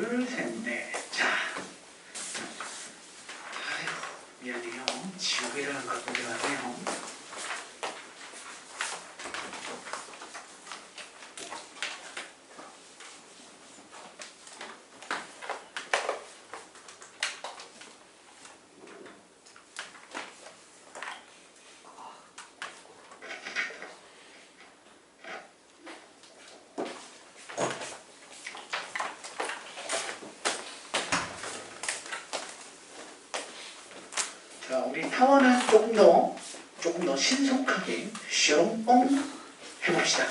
둘, 셋, 넷. 자. 아이고, 미안해요. 지우개를 안 갖고 들어가네요. 자, 우리 타원은 조금 더 신속하게 슈렁뽕 해봅시다.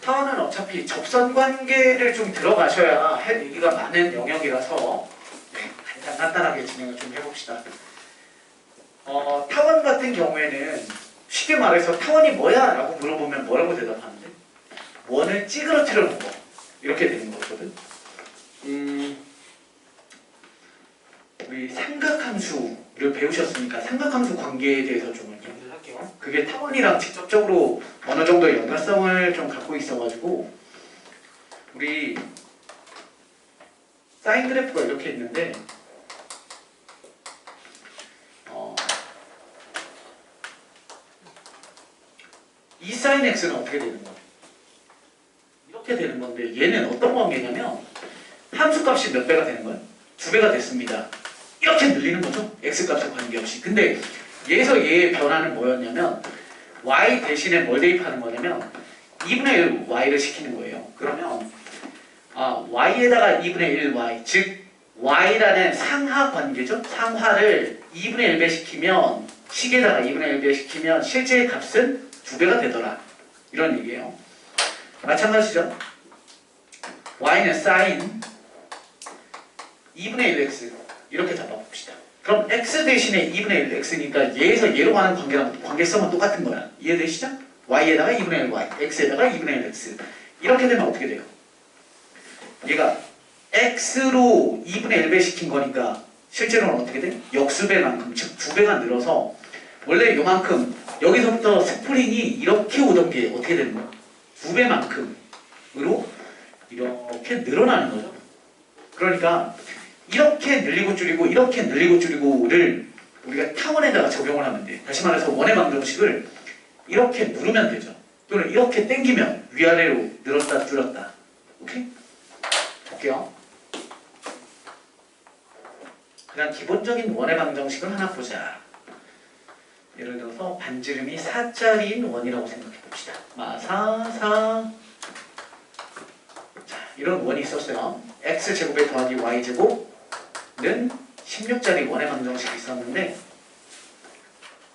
타원은 어차피 접선 관계를 좀 들어가셔야 할 얘기가 많은 영역이라서 간단하게 진행을 좀 해봅시다. 타원 같은 경우에는 쉽게 말해서 타원이 뭐야? 라고 물어보면 뭐라고 대답하는데? 원을 찌그러뜨려 놓고 이렇게 되는 거거든. 우리 삼각함수를 배우셨으니까 삼각함수 관계에 대해서 좀 얘기를 할게요. 그게 타원이랑 직접적으로 어느 정도 연관성을 좀 갖고 있어가지고 우리 사인 그래프가 이렇게 있는데 이 사인 x는 어떻게 되는 거야? 이렇게 되는 건데 얘는 어떤 관계냐면 함수값이 몇 배가 되는 거야? 2배가 됐습니다. 이렇게 늘리는 거죠. x값에 관계없이. 근데 얘에서 얘의 변화는 뭐였냐면 y 대신에 뭘 대입하는 거냐면 2분의 1 y를 시키는 거예요. 그러면 y에다가 2분의 1 y 즉 y라는 상하 관계죠. 상하를 2분의 1배 시키면 식에다가 2분의 1배 시키면 실제의 값은 2배가 되더라. 이런 얘기예요. 마찬가지죠. y는 sin 2분의 1x 이렇게 잡아봅시다. 그럼 x 대신에 2분의 1x니까 얘에서 얘로 가는 관계성은 똑같은 거야. 이해되시죠? y에다가 2분의 1 y, x에다가 2분의 1 x 이렇게 되면 어떻게 돼요? 얘가 x로 2분의 1배 시킨 거니까 실제로는 어떻게 돼? 역수배만큼, 즉 2배가 늘어서 원래 요만큼 여기서부터 스프링이 이렇게 오던 게 어떻게 되는 거야? 2배만큼으로 이렇게 늘어나는 거죠. 그러니까 이렇게 늘리고 줄이고 이렇게 늘리고 줄이고를 우리가 타원에다가 적용을 하면 돼. 다시 말해서 원의 방정식을 이렇게 누르면 되죠. 또는 이렇게 당기면 위아래로 늘었다 줄였다. 오케이? 볼게요. 그냥 기본적인 원의 방정식을 하나 보자. 예를 들어서 반지름이 4짜리인 원이라고 생각해 봅시다. 마사, 자, 이런 원이 있었어요. x제곱에 더하기 y제곱은 16짜리 원의 방정식이 있었는데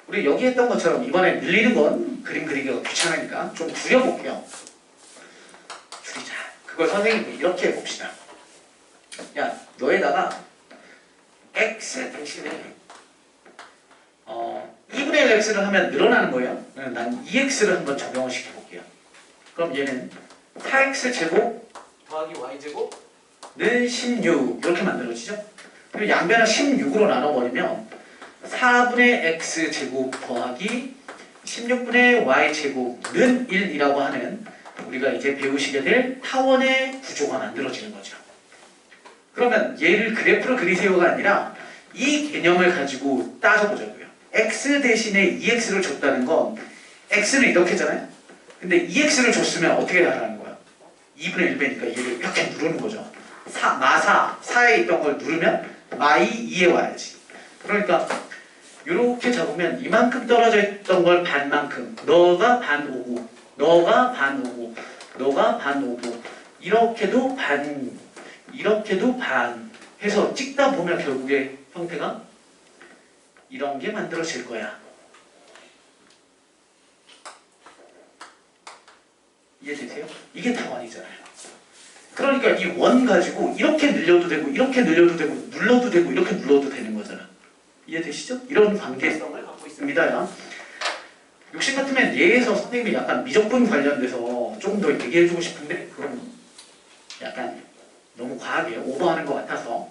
우리 여기 했던 것처럼 이번에 늘리는 건 그림 그리기가 귀찮으니까 좀 줄여볼게요. 줄이자. 그걸 선생님이 이렇게 해봅시다. 야, 너에다가 x 대신에 2분의 1x를 하면 늘어나는 거예요. 난 2x를 한번 적용을 시켜볼게요. 그럼 얘는 4x제곱 더하기 y제곱는 16 이렇게 만들어지죠. 그리고 양변을 16으로 나눠버리면 4분의 x제곱 더하기 16분의 y제곱는 1이라고 하는 우리가 이제 배우시게 될 타원의 구조가 만들어지는 거죠. 그러면 얘를 그래프로 그리세요가 아니라 이 개념을 가지고 따져보자고요. x 대신에 2x를 줬다는 건 x는 이렇게잖아요. 근데 2x를 줬으면 어떻게 나타나는 거야? 2분의 1배니까 얘를 이렇게 누르는 거죠. 마사 4에 있던 걸 누르면 마이 2에 와야지. 그러니까 이렇게 잡으면 이만큼 떨어져 있던 걸 반만큼 너가 반 오고 너가 반 오고 너가 반 오고 이렇게도 반 해서 찍다 보면 결국에 형태가 이런 게 만들어질 거야. 이해되세요? 이게 타원이잖아요. 그러니까 이 원 가지고 이렇게 늘려도 되고 이렇게 늘려도 되고 눌러도 되고 이렇게 눌러도 되는 거잖아. 이해되시죠? 이런 관계성을 갖고 있습니다. 욕심 같으면 얘에서 선생님이 약간 미적분 관련돼서 조금 더 얘기해주고 싶은데 그건 약간 과하게 오버하는 것 같아서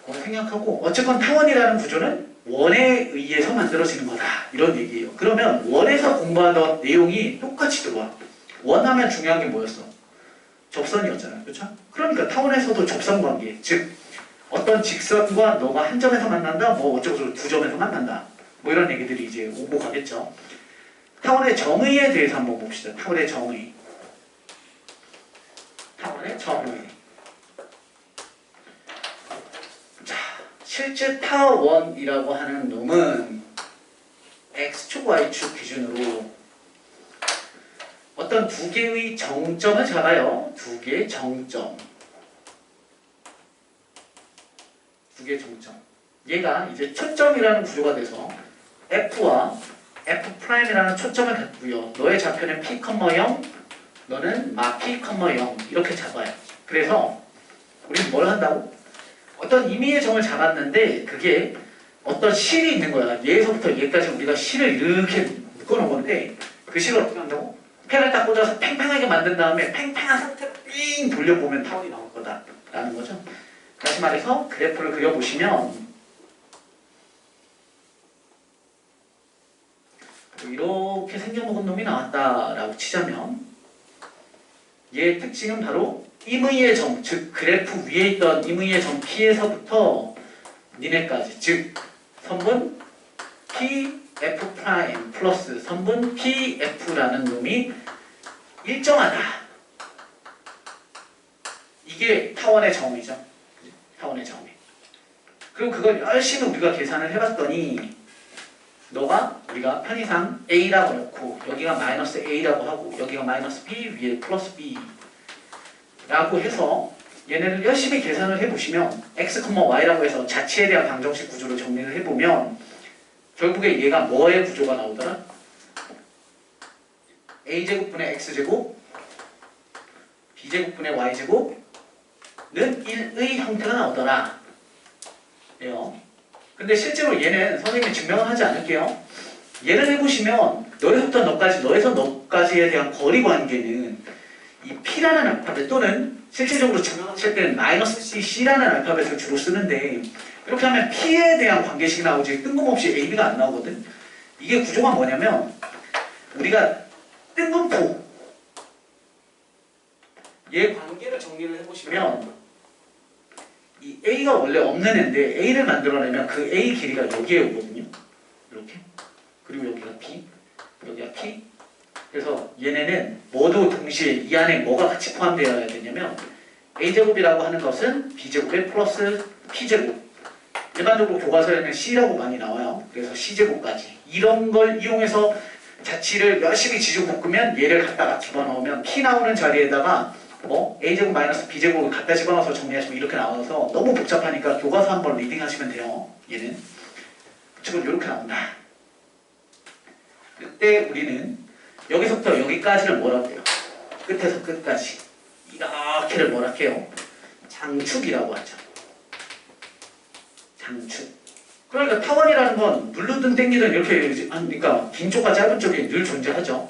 그걸 생각하고 어쨌건 타원이라는 구조는 원에 의해서 만들어지는 거다 이런 얘기예요. 그러면 원에서 공부하던 내용이 똑같이 들어와. 원하면 중요한 게 뭐였어? 접선이었잖아요. 그렇죠? 그러니까 타원에서도 접선관계, 즉 어떤 직선과 너가 한 점에서 만난다, 뭐 어쩌고 두 점에서 만난다, 뭐 이런 얘기들이 이제 오고 가겠죠. 타원의 정의에 대해서 한번 봅시다. 타원의 정의. 타원의 정의. 자, 실제 타원이라고 하는 놈은 x축, y축 기준으로 어떤 두 개의 정점을 잡아요. 두 개의 정점. 두 개의 정점. 얘가 이제 초점이라는 구조가 돼서 F와 F'이라는 초점을 갖고요. 너의 좌표는 P, 0, 너는 마 P, 0 이렇게 잡아요. 그래서 우리는 뭘 한다고? 어떤 임의의 점을 잡았는데 그게 어떤 실이 있는 거야. 얘에서부터 얘까지 우리가 실을 이렇게 묶어놓은 건데 그 실을 어떻게 한다고? 펜을 딱 꽂아서 팽팽하게 만든 다음에 팽팽한 상태로 삥 돌려보면 타원이 나올 거다라는 거죠. 다시 말해서 그래프를 그려보시면 이렇게 생겨먹은 놈이 나왔다라고 치자면 얘의 특징은 바로 임의의 점, 즉 그래프 위에 있던 임의의 점 P에서부터 니네까지, 즉 선분 PF' 플러스 선분 PF라는 놈이 일정하다. 이게 타원의 정의죠. 타원의 정의. 그리고 그걸 열심히 우리가 계산을 해봤더니 너가 우리가 편의상 A라고 넣고 여기가 마이너스 A라고 하고 여기가 마이너스 B 위에 플러스 B 라고 해서 얘네를 열심히 계산을 해보시면 x, y라고 해서 자치에 대한 방정식 구조를 정리를 해보면 결국에 얘가 뭐의 구조가 나오더라? a제곱분의 x제곱 b제곱분의 y제곱은 1의 형태가 나오더라. 예요. 근데 실제로 얘는 선생님이 증명을 하지 않을게요. 얘를 해보시면 너에서부터 너까지, 너에서 너까지에 대한 거리 관계는 이 P라는 알파벳 또는 실질적으로 증명하실 때는 마이너스 C라는 알파벳을 주로 쓰는데 이렇게 하면 P에 대한 관계식이 나오지 뜬금없이 AB가 안 나오거든. 이게 구조가 뭐냐면 우리가 뜬금포 얘 관계를 정리를 해보시면 이 A가 원래 없는 애인데 A를 만들어내면 그 A 길이가 여기에 오거든요. 이렇게. 그리고 여기가 P, 여기가 P. 그래서 얘네는 모두 동시에 이 안에 뭐가 같이 포함되어야 되냐면 A제곱이라고 하는 것은 B제곱에 플러스 P제곱. 일반적으로 교과서에는 C라고 많이 나와요. 그래서 C제곱까지. 이런 걸 이용해서 자치를 열심히 지져볶으면 얘를 갖다가 집어넣으면 P 나오는 자리에다가 뭐 A제곱 마이너스 B제곱을 갖다 집어넣어서 정리하시면 이렇게 나와서 너무 복잡하니까 교과서 한번 리딩하시면 돼요. 얘는 지금 이렇게 나온다. 그때 우리는 여기서부터 여기까지를 뭐라고 해요? 끝에서 끝까지 이렇게를 뭐라 해요? 장축이라고 하죠. 장축. 그러니까 타원이라는 건 누르든 땡기든 이렇게 하니까 긴 쪽과 짧은 쪽이 늘 존재하죠.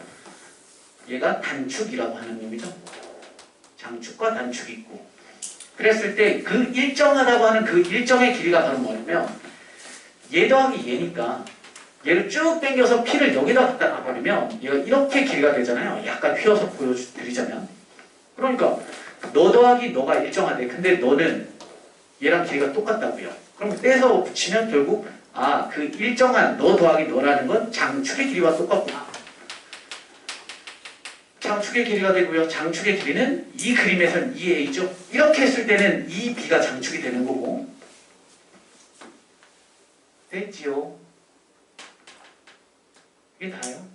얘가 단축이라고 하는 놈이죠. 장축과 단축이 있고 그랬을 때 그 일정하다고 하는 그 일정의 길이가 바로 뭐냐면 얘 더하기 얘니까 얘를 쭉 당겨서 P를 여기다 갖다 놔버리면 얘가 이렇게 길이가 되잖아요. 약간 휘어서 보여드리자면 그러니까 너 더하기 너가 일정하대. 근데 너는 얘랑 길이가 똑같다고요. 그럼 떼서 붙이면 결국 아, 그 일정한 너 더하기 너라는 건 장축의 길이와 똑같구나. 장축의 길이가 되고요. 장축의 길이는 이 그림에서는 2a죠. 이렇게 했을 때는 2b가 장축이 되는 거고 됐지요. 이게 다예요.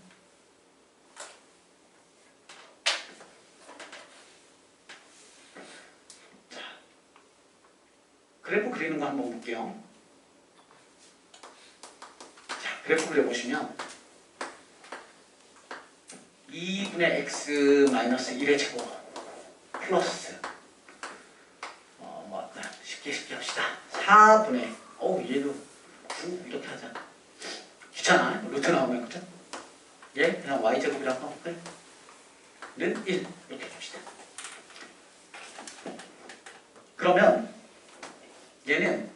자, 그래프 그리는 거 한번 볼게요. 자, 그래프 그려보시면 2분의 x 마이너스 1의 제곱 플러스 뭐 쉽게 합시다. 4분의 얘도 9 이렇게 하자. 귀찮아. 루트 나오면 그죠? 얘 그냥 y제곱이라고 하고 는 1 이렇게 줍시다. 그러면 얘는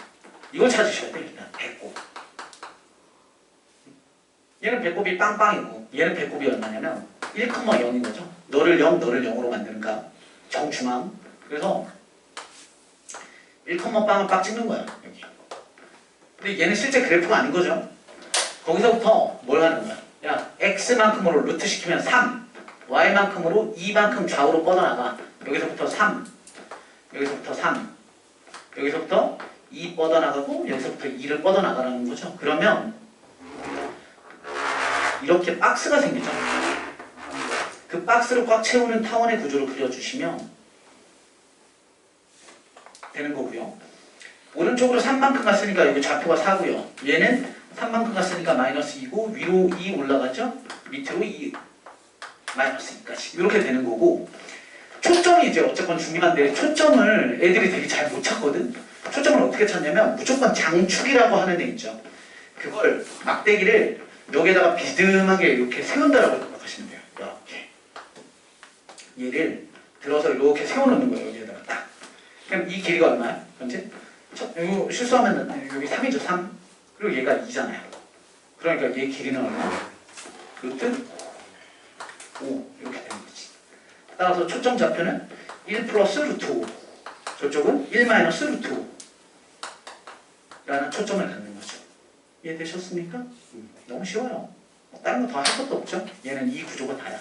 이걸 찾으셔야 돼요. 일단 배꼽. 얘는 배꼽이 빵빵이고 얘는 배꼽이 얼마냐면 1,0인 거죠. 너를 0, 너를 0으로 만드는가 정중앙. 그래서 1,빵을 빡 찍는 거야 여기. 근데 얘는 실제 그래프가 아닌 거죠. 거기서부터 뭘 하는 거야? 야 x만큼으로 루트 시키면 3, y만큼으로 2만큼 좌우로 뻗어나가. 여기서부터 3, 여기서부터 3, 여기서부터 2 뻗어나가고 여기서부터 2를 뻗어나가라는 거죠. 그러면 이렇게 박스가 생기죠. 그 박스를 꽉 채우는 타원의 구조를 그려주시면 되는 거고요. 오른쪽으로 3만큼 갔으니까 여기 좌표가 4고요. 얘는 3만큼 갔으니까 마이너스 2고 위로 2 올라갔죠? 밑으로 2 마이너스 2까지 이렇게 되는 거고, 초점이 이제 어쨌건 중요한데 초점을 애들이 되게 잘 못 찾거든. 초점을 어떻게 찾냐면 무조건 장축이라고 하는 애 있죠. 그걸 막대기를 여기에다가 비스듬하게 이렇게 세운다라고 생각하시면 돼요. 이렇게 얘를 들어서 이렇게 세워놓는 거예요. 여기에다가 딱. 그럼 이 길이가 얼마야? 현재? 이거 실수하면 여기 3이죠. 3. 그리고 얘가 2잖아요. 그러니까 얘 길이는 얼마? 루트 5 이렇게 되는 거지. 따라서 초점 좌표는 1 플러스 루트 5, 저쪽은 1 마이너스 루트 5 라는 초점을 갖는 거죠. 이해되셨습니까? 너무 쉬워요. 다른 거 더 할 것도 없죠. 얘는 이 구조가 다야.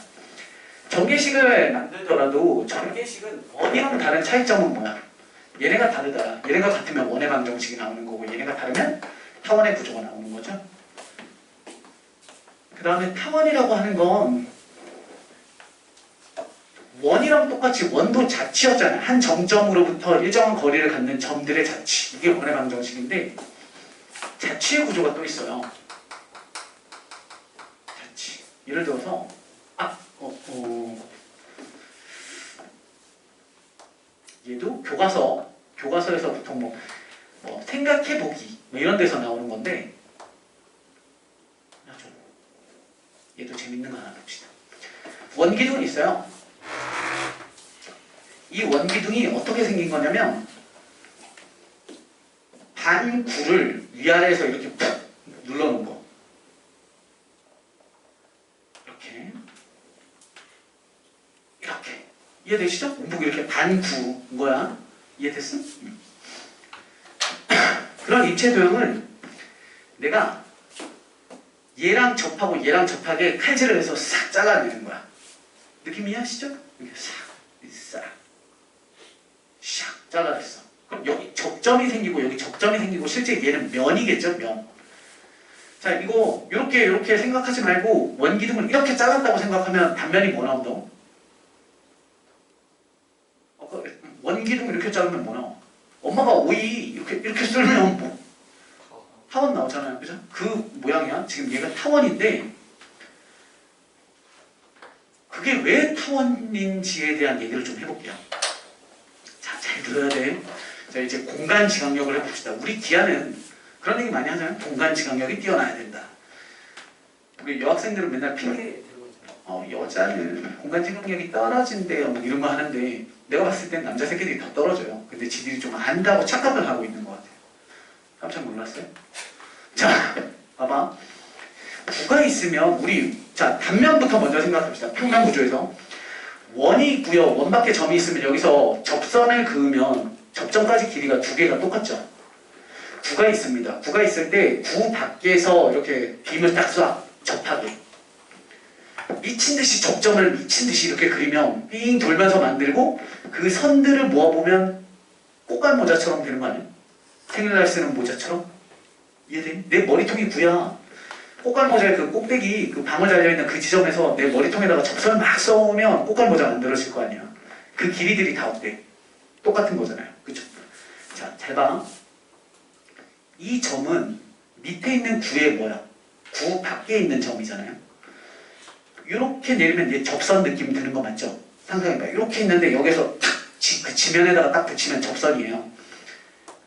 전개식을 만들더라도 전개식은 원이랑 다른 차이점은 뭐야? 얘네가 다르다. 얘네가 같으면 원의 방정식이 나오는 거고 얘네가 다르면 타원의 구조가 나오는 거죠. 그 다음에 타원이라고 하는 건 원이랑 똑같이 원도 자치였잖아요. 한 점점으로부터 일정한 거리를 갖는 점들의 자치. 이게 원의 방정식인데 자치의 구조가 또 있어요. 자치. 예를 들어서 얘도 교과서에서 보통 뭐 생각해보기 뭐 이런 데서 나오는 건데 얘도 재밌는 거 하나 봅시다. 원기둥이 있어요. 이 원기둥이 어떻게 생긴 거냐면 반구를 위아래에서 이렇게 푹 눌러놓은 거. 이렇게 이해되시죠? 원복이 이렇게 반구인 거야. 이해됐어? 그런 입체 도형을 내가 얘랑 접하고 얘랑 접하게 칼질을 해서 싹 잘라내는 거야. 느낌 이해하시죠? 이렇게 싹 잘라냈어. 그럼 여기 접점이 생기고 여기 접점이 생기고 실제 얘는 면이겠죠? 면. 자, 이거 이렇게 생각하지 말고 원기둥을 이렇게 잘랐다고 생각하면 단면이 뭐 나온다고? 원기둥을 이렇게 자르면 뭐 나와? 엄마가 오이 이렇게 썰면 뭐 타원 나오잖아요. 그죠? 그 모양이야. 지금 얘가 타원인데 그게 왜 타원인지에 대한 얘기를 좀 해볼게요. 자, 잘 들어야 돼. 자, 이제 공간 지각력을 해봅시다. 우리 기아는 그런 얘기 많이 하잖아요. 공간 지각력이 뛰어나야 된다. 우리 여학생들은 맨날 핑계 여자는 공간 지각력이 떨어진대요. 뭐 이런 거 하는데 내가 봤을 땐 남자 새끼들이 더 떨어져요. 근데 지들이 좀 안다고 착각을 하고 있는 것 같아요. 깜짝 놀랐어요? 자, 봐봐. 구가 있으면 자, 단면부터 먼저 생각합시다. 평면 구조에서 원이 있고요. 원 밖에 점이 있으면 여기서 접선을 그으면 접점까지 길이가 두 개가 똑같죠. 구가 있습니다. 구가 있을 때 구 밖에서 이렇게 빔을 딱 쏴. 접하게. 미친듯이 접점을 미친듯이 이렇게 그리면 삥 돌면서 만들고 그 선들을 모아보면 꽃갈 모자처럼 되는 거 아니에요? 생일날 쓰는 모자처럼? 이해돼? 내 머리통이 구야. 꽃갈 모자의 그 꼭대기 그 방울 달려있는 그 지점에서 내 머리통에다가 접선을 막 써오면 꽃갈 모자 만들어질 거 아니야. 그 길이들이 다 어때? 똑같은 거잖아요. 그쵸? 자, 잘 봐. 이 점은 밑에 있는 구의 뭐야? 구 밖에 있는 점이잖아요. 이렇게 내리면 얘 접선 느낌 드는 거 맞죠? 상상해봐. 이렇게 있는데 여기서 탁 그 지면에다가 딱 붙이면 접선이에요.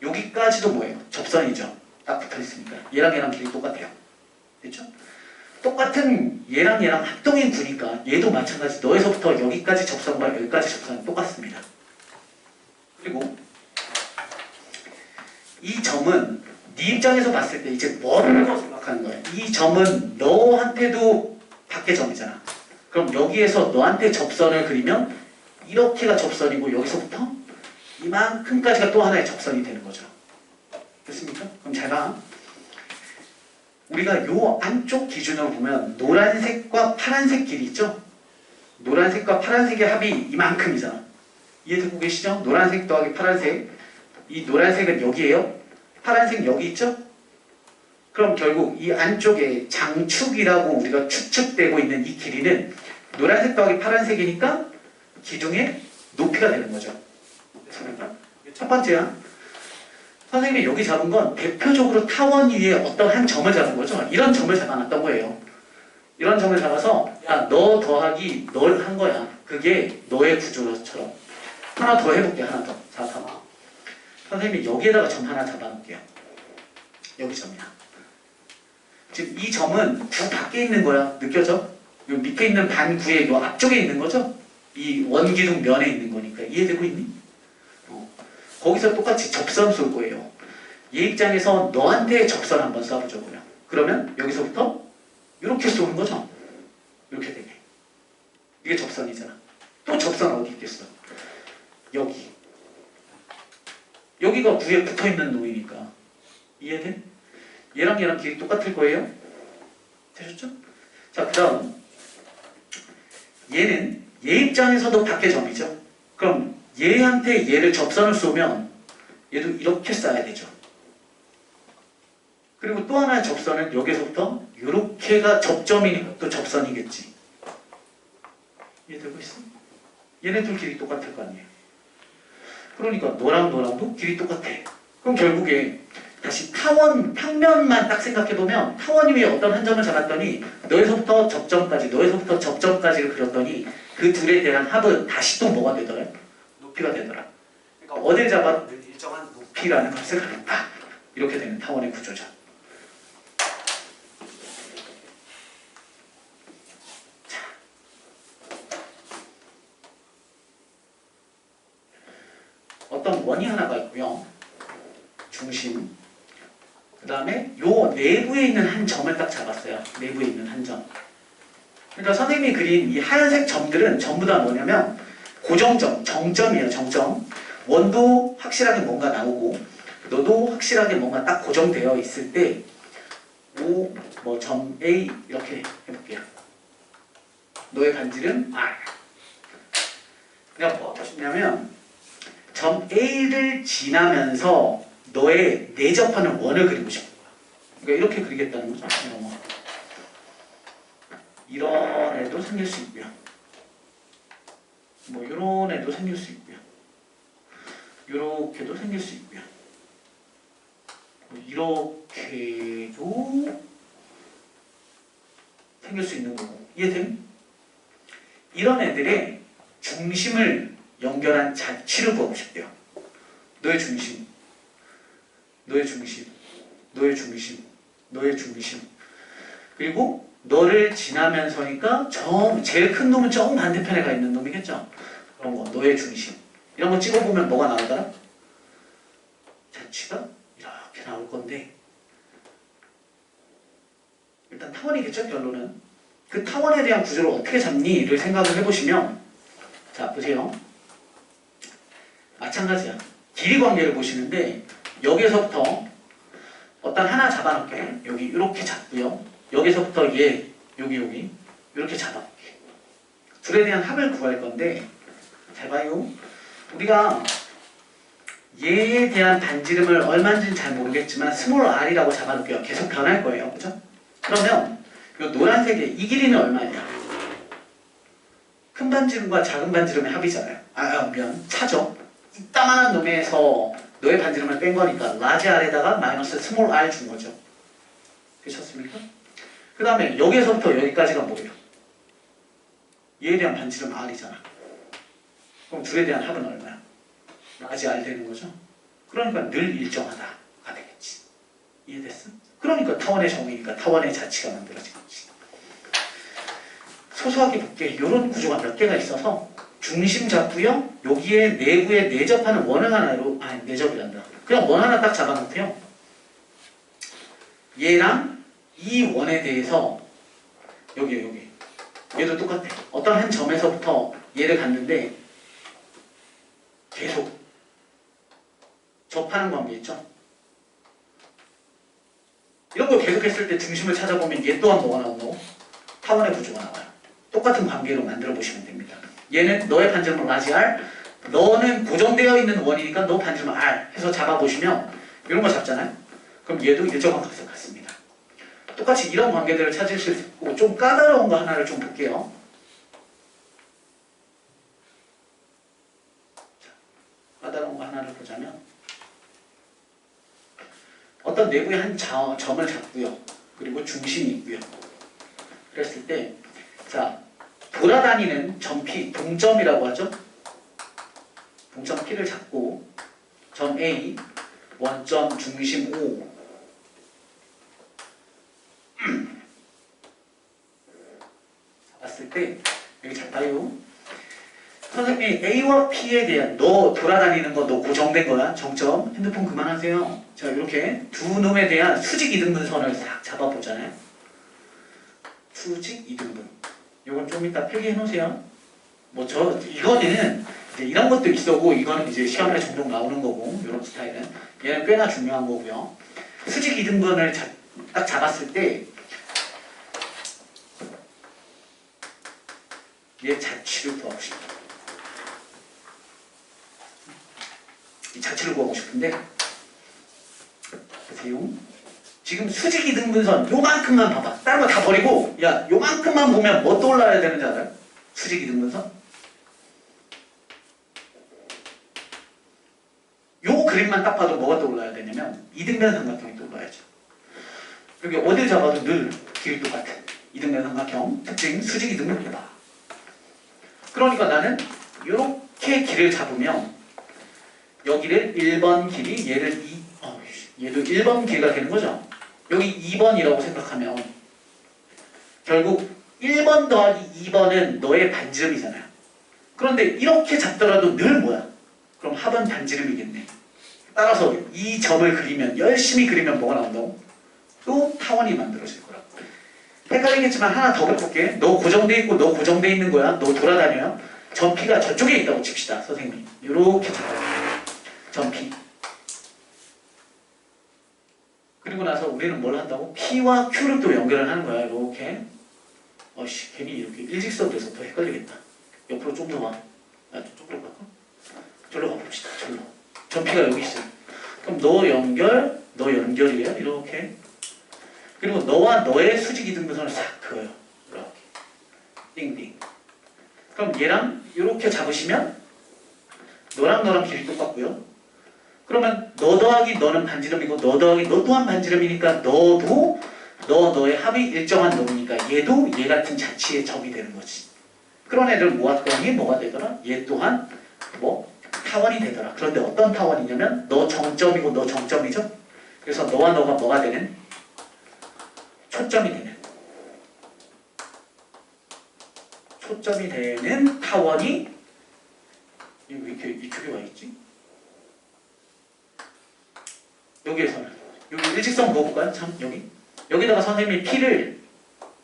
여기까지도 뭐예요? 접선이죠. 딱 붙어 있으니까. 얘랑 길이 똑같아요. 됐죠? 똑같은 얘랑 합동인 구니까 얘도 마찬가지. 너에서부터 여기까지 접선과 여기까지 접선은 똑같습니다. 그리고 이 점은 네 입장에서 봤을 때 이제 먼 거 생각하는 거야. 이 점은 너한테도 밖의 점이잖아. 그럼 여기에서 너한테 접선을 그리면 이렇게가 접선이고 여기서부터 이만큼까지가 또 하나의 접선이 되는 거죠. 됐습니까? 그럼 잘 봐. 우리가 요 안쪽 기준으로 보면 노란색과 파란색 길이 있죠? 노란색과 파란색의 합이 이만큼이잖아. 이해되고 계시죠? 노란색 더하기 파란색. 이 노란색은 여기에요. 파란색 여기 있죠? 그럼 결국 이 안쪽에 장축이라고 우리가 추측되고 있는 이 길이는 노란색 더하기 파란색이니까 기둥의 높이가 되는 거죠. 됐습니까? 첫 번째야. 선생님이 여기 잡은 건 대표적으로 타원 위에 어떤 한 점을 잡은 거죠. 이런 점을 잡아놨던 거예요. 이런 점을 잡아서 야, 너 더하기 널 한 거야. 그게 너의 구조처럼. 하나 더 해볼게. 하나 더. 자, 봐봐. 선생님이 여기에다가 점 하나 잡아놓을게요. 여기 점이야. 지금 이 점은 구 밖에 있는 거야. 느껴져? 요 밑에 있는 반구의 요 앞쪽에 있는 거죠? 이 원기둥 면에 있는 거니까. 이해되고 있니? 거기서 똑같이 접선 쏠 거예요. 얘 입장에서 너한테 접선 한번 쏴보죠. 그러면 여기서부터 이렇게 쏘는 거죠. 이렇게 되게. 이게 접선이잖아. 또 접선 어디 있겠어? 여기. 여기가 구에 붙어있는 놈이니까. 이해돼? 얘랑 얘랑 길이 똑같을 거예요. 되셨죠? 자, 그 다음 얘는 얘 입장에서도 밖의 점이죠. 그럼 얘한테 얘를 접선을 쏘면 얘도 이렇게 쏴야 되죠. 그리고 또 하나의 접선은 여기서부터 이렇게가 접점이니까 또 접선이겠지. 이해되고 있어? 얘네들 길이 똑같을 거 아니에요. 그러니까 너랑 너랑도 길이 똑같아. 그럼 결국에 다시 타원 평면만 딱 생각해보면 타원 위에 어떤 한 점을 잡았더니 너에서부터 접점까지 너에서부터 접점까지를 그렸더니 그 둘에 대한 합은 다시 또 뭐가 되더라? 높이가 되더라. 그러니까 어딜 잡아도 일정한 높이라는 값을 가졌다. 이렇게 되는 타원의 구조죠. 자. 어떤 원이 하나가 있고요. 중심. 그 다음에 요 내부에 있는 한 점을 딱 잡았어요. 내부에 있는 한 점. 그러니까 선생님이 그린 이 하얀색 점들은 전부 다 뭐냐면 고정점, 정점이에요. 정점. 원도 확실하게 뭔가 나오고 너도 확실하게 뭔가 딱 고정되어 있을 때 뭐 점 A 이렇게 해볼게요. 너의 반지름 R. 그러니까 뭐 하고 싶냐면 점 A를 지나면서 너의 내접하는 원을 그리고 싶은 거야. 그러니까 이렇게 그리겠다는 거죠. 이런 애도 생길 수 있고요. 뭐 이런 애도 생길 수 있고요. 이렇게도 생길 수 있고요. 이렇게도 생길 수 있는 거고. 이해됨? 이런 애들의 중심을 연결한 자취를 구하고 싶대요. 너의 중심, 너의 중심, 너의 중심, 너의 중심. 그리고 너를 지나면서니까 제일 큰 놈은 정 반대편에 가 있는 놈이겠죠. 그런 거, 너의 중심. 이런 거 찍어보면 뭐가 나오더라? 자취가 이렇게 나올 건데 일단 타원이겠죠, 결론은. 그 타원에 대한 구조를 어떻게 잡니?를 생각을 해보시면 자, 보세요. 마찬가지야. 길이 관계를 보시는데 여기에서부터 어떤 하나 잡아놓게. 여기 이렇게 잡고요. 여기서부터 얘, 여기 이렇게 잡아놓게. 둘에 대한 합을 구할 건데 잘 봐요. 우리가 얘에 대한 반지름을 얼마인지는 잘 모르겠지만 스몰 r이라고 잡아놓을게요. 계속 변할 거예요. 그죠? 그러면 이 노란색의 이 길이는 얼마냐? 큰 반지름과 작은 반지름의 합이잖아요. 차죠. 이따만한 놈에서 너의 반지름을 뺀 거니까 라지 r에다가 마이너스 스몰 r 준 거죠. 되셨습니까? 그 다음에 여기에서부터 여기까지가 뭐예요? 얘에 대한 반지름 r이잖아. 그럼 둘에 대한 합은 얼마야? 라지 r 되는 거죠. 그러니까 늘 일정하다가 되겠지. 이해됐어? 그러니까 타원의 정의니까 타원의 자치가 만들어지겠지. 소소하게 볼게. 이런 구조가 몇 개가 있어서 중심 잡고요. 여기에 내부에 내접하는 원을 하나로 내접이란다. 그냥 원 하나 딱 잡아놓고요. 얘랑 이 원에 대해서 여기 얘도 똑같아. 어떤 한 점에서부터 얘를 갔는데 계속 접하는 관계 있죠? 이런 걸 계속했을 때 중심을 찾아보면 얘 또한 뭐가 나오고 타원의 구조가 나와요. 똑같은 관계로 만들어 보시면 됩니다. 얘는 너의 반지름은 라지 R, 너는 고정되어 있는 원이니까 너 반지름 R 해서 잡아보시면 이런 거 잡잖아요? 그럼 얘도 일정한 값을 갖습니다. 똑같이 이런 관계들을 찾으실 수 있고 좀 까다로운 거 하나를 좀 볼게요. 까다로운 거 하나를 보자면 어떤 내부의 한 점을 잡고요. 그리고 중심이 있고요. 그랬을 때 자, 돌아다니는 점 P, 동점이라고 하죠. 동점 P를 잡고 점 A, 원점 중심 O 잡았을 때 여기 잘 봐요. 선생님이 A와 P에 대한 너 돌아다니는 거 너 고정된 거야. 정점. 핸드폰 그만하세요. 자, 이렇게 두 놈에 대한 수직 이등분선을 싹 잡아보잖아요. 수직 이등분. 이건 좀 이따 필기해 놓으세요. 이거는 이제 이런 것도 있어고 이거는 이제 시험에 종종 나오는 거고 이런 스타일은 얘는 꽤나 중요한 거고요. 수직 이등분을 딱 잡았을 때 얘 자취를 구하고 싶다. 이 자취를 구하고 싶은데 보세요. 지금 수직 이등분선 요만큼만 봐봐. 다른 거 다 버리고 야 요만큼만 보면 뭐 떠올라야 되는지 알아요? 수직 이등분선? 요 그림만 딱 봐도 뭐가 떠올라야 되냐면 이등변 삼각형이 떠올라야죠. 여기 어딜 잡아도 늘 길이 똑같은 이등변 삼각형 특징 수직 이등분 해봐. 그러니까 나는 이렇게 길을 잡으면 여기를 1번 길이 얘를 얘도 1번 길이가 되는 거죠. 여기 2번이라고 생각하면 결국 1번 더하기 2번은 너의 반지름이잖아요. 그런데 이렇게 잡더라도 늘 뭐야? 그럼 합은 반지름이겠네. 따라서 이 점을 그리면 열심히 그리면 뭐가 나온다고? 또 타원이 만들어질 거라고. 헷갈리겠지만 하나 더 볼게. 너 고정돼 있고 너 고정돼 있는 거야. 너 돌아다녀요. 점 P가 저쪽에 있다고 칩시다. 선생님이. 이렇게 잡아요. 점 P. 그리고 나서 우리는 뭘 한다고? P와 Q를 또 연결을 하는 거야. 이렇게. 괜히 이렇게 일직선 돼서 더 헷갈리겠다. 옆으로 좀 더 와. 쪽으로 갈까? 저로 가봅시다. 저로. 점 P가 여기 있어요. 그럼 너 연결이에요. 이렇게. 그리고 너와 너의 수직 이등분선을 싹 그어요. 이렇게. 띵띵. 그럼 얘랑 이렇게 잡으시면 너랑 길이 똑같고요. 그러면 너 더하기 너는 반지름이고 너 더하기 너 또한 반지름이니까 너도 너의 합이 일정한 놈이니까 얘도 얘 같은 자치의 점이 되는 거지. 그런 애를 모았더니 뭐가 되더라? 얘 또한 타원이 되더라. 그런데 어떤 타원이냐면 너 정점이고 너 정점이죠? 그래서 너와 너가 뭐가 되는? 초점이 되는 타원이 왜 이렇게 이쪽에 와 있지? 여기에서는 여기 일직선 그어볼까요? 참 여기다가 선생님이 P를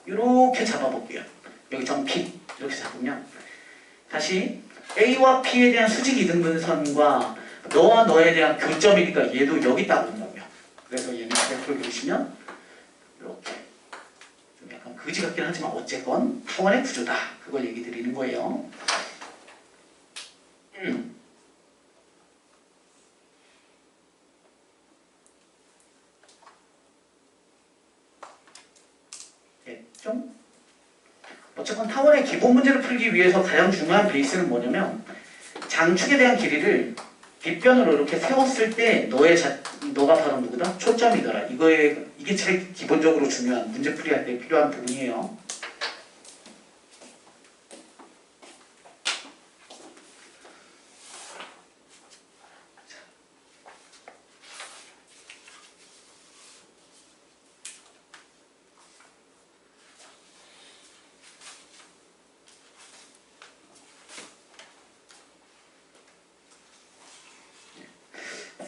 이렇게 잡아볼게요. 여기 점 P 이렇게 잡으면 다시 A와 P에 대한 수직 이등분선과 너와 너에 대한 교점이니까 얘도 여기 딱 온다고요. 그래서 얘는 그래프를 그리시면 이렇게 좀 약간 그지 같긴 하지만 어쨌건 타원의 구조다. 그걸 얘기 드리는 거예요. 됐죠? 어쨌건 타원의 기본 문제를 풀기 위해서 가장 중요한 베이스는 뭐냐면 장축에 대한 길이를 빗변으로 이렇게 세웠을 때 너가 바로 누구다? 초점이더라. 이게 제일 기본적으로 중요한 문제 풀이할 때 필요한 부분이에요.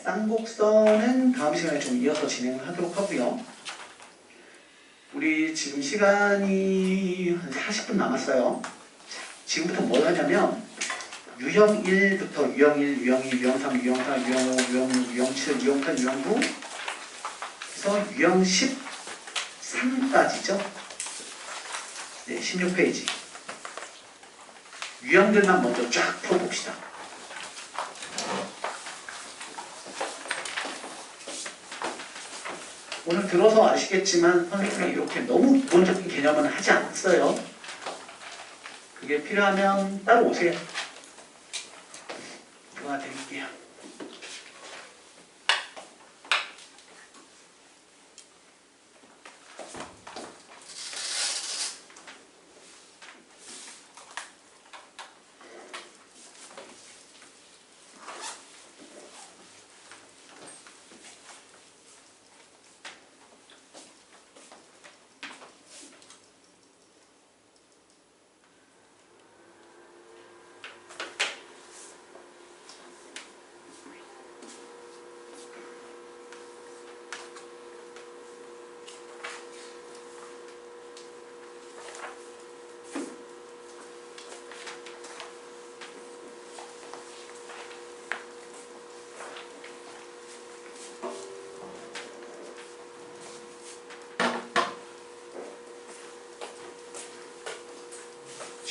쌍곡선은 다음 시간에 좀 이어서 진행을 하도록 하고요. 우리 지금 시간이 한 40분 남았어요. 지금부터 뭘 하냐면 유형 1부터 유형 1, 유형 2, 유형 3, 유형 4, 유형 5, 유형 6, 유형 7, 유형 8, 유형 9 그래서 유형 13까지죠. 네, 16페이지. 유형들만 먼저 쫙 풀어봅시다. 오늘 들어서 아시겠지만 선생님이 이렇게 너무 기본적인 개념은 하지 않았어요. 그게 필요하면 따로 오세요. 도와드릴게요.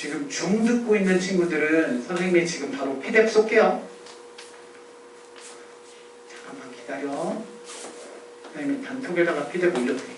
지금 중 듣고 있는 친구들은 선생님이 지금 바로 PDF 쏠게요. 잠깐만 기다려. 선생님이 단톡에다가 PDF 올려드릴게요.